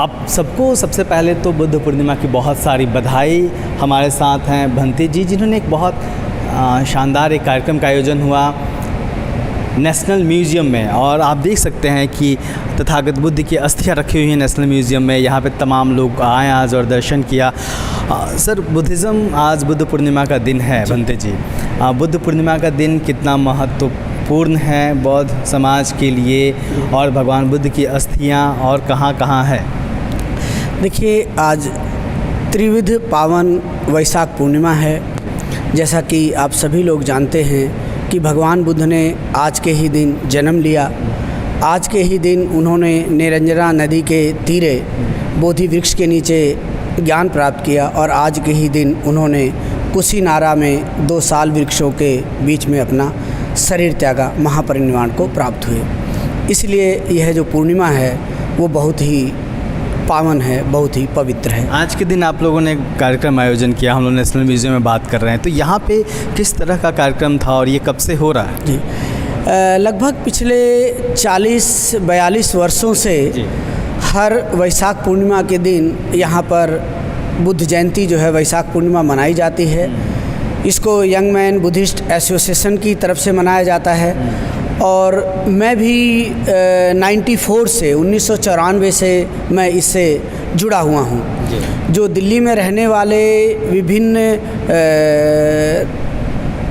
आप सबको सबसे पहले तो बुद्ध पूर्णिमा की बहुत सारी बधाई। हमारे साथ हैं भंते जी, जिन्होंने एक बहुत शानदार एक कार्यक्रम का आयोजन हुआ नेशनल म्यूज़ियम में, और आप देख सकते हैं कि तथागत बुद्ध की अस्थियाँ रखी हुई हैं नेशनल म्यूज़ियम में। यहाँ पे तमाम लोग आए आज और दर्शन किया। सर, बुद्धिज़्म, आज बुद्ध पूर्णिमा का दिन है भंते जी। बुद्ध पूर्णिमा का दिन कितना महत्वपूर्ण है बौद्ध समाज के लिए, और भगवान बुद्ध की अस्थियाँ और कहाँ कहाँ है? देखिए, आज त्रिविध पावन वैशाख पूर्णिमा है। जैसा कि आप सभी लोग जानते हैं कि भगवान बुद्ध ने आज के ही दिन जन्म लिया। आज के ही दिन उन्होंने निरंजना नदी के तीरे बोधि वृक्ष के नीचे ज्ञान प्राप्त किया, और आज के ही दिन उन्होंने कुशीनारा में 2 साल वृक्षों के बीच में अपना शरीर त्यागा, महापरिनिर्वाण को प्राप्त हुए। इसलिए यह जो पूर्णिमा है वो बहुत ही पावन है, बहुत ही पवित्र है। आज के दिन आप लोगों ने कार्यक्रम आयोजन किया, हम लोग नेशनल म्यूज़ियम में बात कर रहे हैं, तो यहाँ पे किस तरह का कार्यक्रम था और ये कब से हो रहा है? जी, लगभग पिछले 40-42 वर्षों से हर वैशाख पूर्णिमा के दिन यहाँ पर बुद्ध जयंती जो है वैशाख पूर्णिमा मनाई जाती है। इसको यंग मैन बुद्धिस्ट एसोसिएशन की तरफ से मनाया जाता है, और मैं भी 1994 से मैं इससे जुड़ा हुआ हूँ। जो दिल्ली में रहने वाले विभिन्न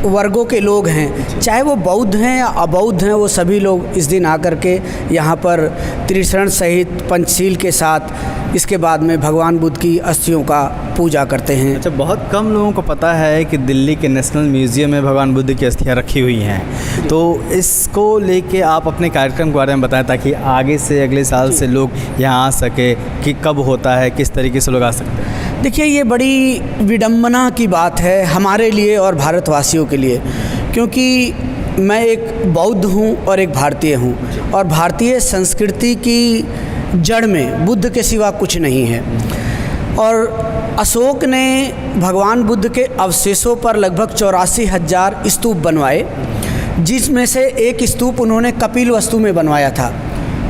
वर्गों के लोग हैं, चाहे वो बौद्ध हैं या अबौद्ध हैं, वो सभी लोग इस दिन आकर के यहाँ पर त्रिशरण सहित पंचशील के साथ इसके बाद में भगवान बुद्ध की अस्थियों का पूजा करते हैं। अच्छा, बहुत कम लोगों को पता है कि दिल्ली के नेशनल म्यूज़ियम में भगवान बुद्ध की अस्थियाँ रखी हुई हैं, तो इसको लेके आप अपने कार्यक्रम के बारे में बताएं ताकि आगे से अगले साल से लोग यहाँ आ सके, कि कब होता है, किस तरीके से लोग आ सकते हैं। देखिए, ये बड़ी विडम्बना की बात है हमारे लिए और भारतवासियों के लिए, क्योंकि मैं एक बौद्ध हूँ और एक भारतीय हूँ, और भारतीय संस्कृति की जड़ में बुद्ध के सिवा कुछ नहीं है। और अशोक ने भगवान बुद्ध के अवशेषों पर लगभग 84,000 स्तूप बनवाए, जिसमें से एक स्तूप उन्होंने कपिलवस्तु में बनवाया था।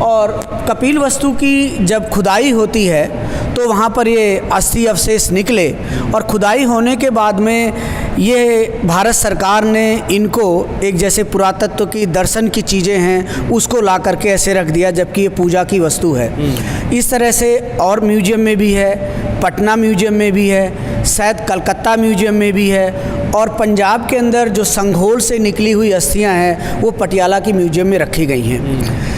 और कपिलवस्तु की जब खुदाई होती है तो वहाँ पर ये अस्थि अवशेष निकले, और खुदाई होने के बाद में ये भारत सरकार ने इनको एक जैसे पुरातत्व की दर्शन की चीज़ें हैं उसको ला करके ऐसे रख दिया, जबकि ये पूजा की वस्तु है। इस तरह से और म्यूजियम में भी है, पटना म्यूजियम में भी है, शायद कलकत्ता म्यूजियम में भी है, और पंजाब के अंदर जो संघोल से निकली हुई अस्थियाँ हैं वो पटियाला की म्यूजियम में रखी गई हैं।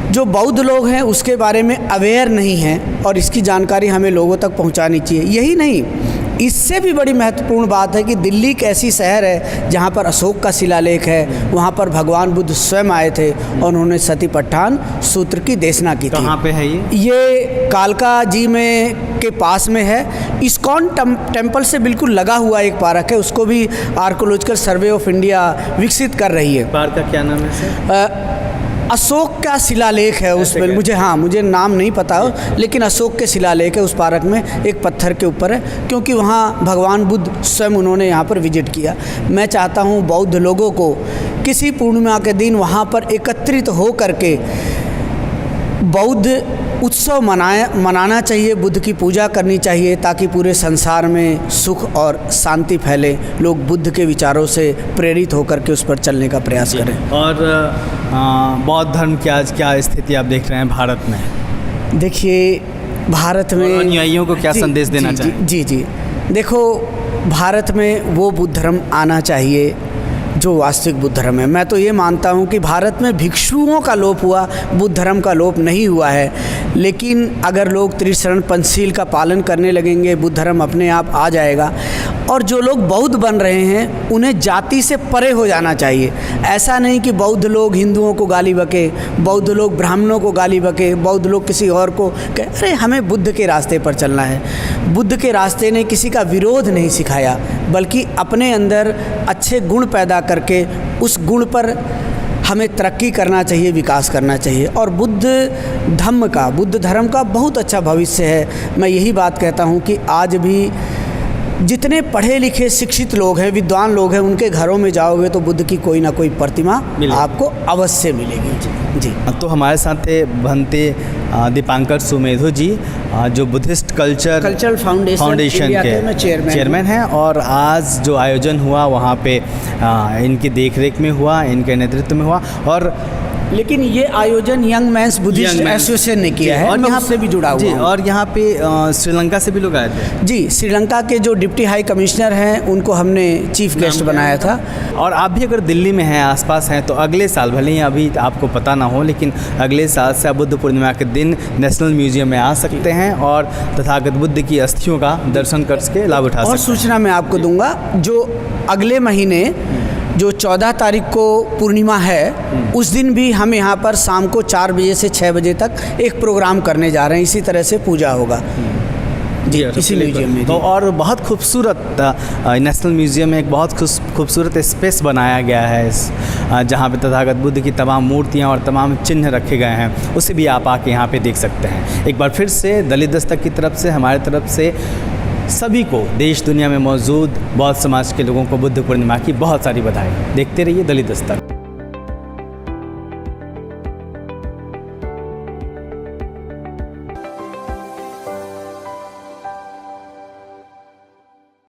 जो बौद्ध लोग हैं उसके बारे में अवेयर नहीं हैं, और इसकी जानकारी हमें लोगों तक पहुंचानी चाहिए। यही नहीं, इससे भी बड़ी महत्वपूर्ण बात है कि दिल्ली एक ऐसी शहर है जहां पर अशोक का शिलालेख है। वहां पर भगवान बुद्ध स्वयं आए थे और उन्होंने सतीपट्ठान सूत्र की देशना की थी। कहाँ पे है ये? ये कालका जी में के पास में है। इस्कॉन टेम्पल से बिल्कुल लगा हुआ एक पार्क है, उसको भी आर्कोलॉजिकल सर्वे ऑफ इंडिया विकसित कर रही है। पार्क का क्या नाम है सर? अशोक का शिलालेख है उसमें, मुझे नाम नहीं पता, लेकिन अशोक के शिलालेख है उस पार्क में, एक पत्थर के ऊपर है, क्योंकि वहाँ भगवान बुद्ध स्वयं उन्होंने यहाँ पर विजिट किया। मैं चाहता हूँ बौद्ध लोगों को किसी पूर्णिमा के दिन वहाँ पर एकत्रित हो करके बौद्ध उत्सव मनाना चाहिए, बुद्ध की पूजा करनी चाहिए, ताकि पूरे संसार में सुख और शांति फैले, लोग बुद्ध के विचारों से प्रेरित होकर के उस पर चलने का प्रयास करें। और बौद्ध धर्म की आज क्या स्थिति आप देख रहे हैं भारत में? देखिए, भारत में अनुयायियों को क्या संदेश देना चाहिए? जी, देखो, भारत में वो बुद्ध धर्म आना चाहिए जो वास्तविक बुद्ध धर्म है। मैं तो ये मानता हूँ कि भारत में भिक्षुओं का लोप हुआ, बुद्ध धर्म का लोप नहीं हुआ है। लेकिन अगर लोग त्रिशरण पंचशील का पालन करने लगेंगे, बुद्ध धर्म अपने आप आ जाएगा। और जो लोग बौद्ध बन रहे हैं उन्हें जाति से परे हो जाना चाहिए। ऐसा नहीं कि बौद्ध लोग हिंदुओं को गाली बके, बौद्ध लोग ब्राह्मणों को गाली बके, बौद्ध लोग किसी और को कहे अरे हमें बुद्ध के रास्ते पर चलना है। बुद्ध के रास्ते ने किसी का विरोध नहीं सिखाया, बल्कि अपने अंदर अच्छे गुण पैदा करके उस गुण पर हमें तरक्की करना चाहिए, विकास करना चाहिए। और बुद्ध धर्म का बहुत अच्छा भविष्य है। मैं यही बात कहता हूँ कि आज भी जितने पढ़े लिखे शिक्षित लोग हैं, विद्वान लोग हैं, उनके घरों में जाओगे तो बुद्ध की कोई ना कोई प्रतिमा आपको अवश्य मिलेगी। जी। तो हमारे साथ थे भंते दीपांकर सुमेधो जी, जो बुद्धिस्ट कल्चरल फाउंडेशन इंडिया के मैं चेयरमैन हैं, और आज जो आयोजन हुआ वहाँ पे इनकी देखरेख में हुआ, इनके नेतृत्व में हुआ। और लेकिन ये आयोजन यंग मैंस बुद्धिस्ट एसोसिएशन ने किया है, और यहाँ से भी जुड़ा हुआ जी। हूँ। और यहाँ पे श्रीलंका से भी लोग आए थे जी। श्रीलंका के जो डिप्टी हाई कमिश्नर हैं उनको हमने चीफ गेस्ट बनाया था। और आप भी अगर दिल्ली में हैं, आसपास हैं, तो अगले साल, भले ही अभी आपको पता ना हो, लेकिन अगले साल से आप बुद्ध पूर्णिमा के दिन नेशनल म्यूजियम में आ सकते हैं और तथागत बुद्ध की अस्थियों का दर्शन करके लाभ उठा सकते और हैं। सूचना मैं आपको दूंगा, जो अगले महीने जो 14 तारीख को पूर्णिमा है, उस दिन भी हम यहाँ पर शाम को 4 बजे से 6 बजे तक एक प्रोग्राम करने जा रहे हैं। इसी तरह से पूजा होगा जी, इसी म्यूजियम में। तो और बहुत खूबसूरत नेशनल म्यूजियम में एक बहुत खूबसूरत स्पेस बनाया गया है, जहाँ पे तथागत बुद्ध की तमाम मूर्तियाँ और तमाम चिन्ह रखे गए हैं, उसे भी आप आके यहाँ पे देख सकते हैं। एक बार फिर से दलित दस्तक की तरफ से, हमारी तरफ से सभी को देश दुनिया में मौजूद बौद्ध समाज के लोगों को बुद्ध पूर्णिमा की बहुत सारी बधाई। देखते रहिए दलित दस्तक।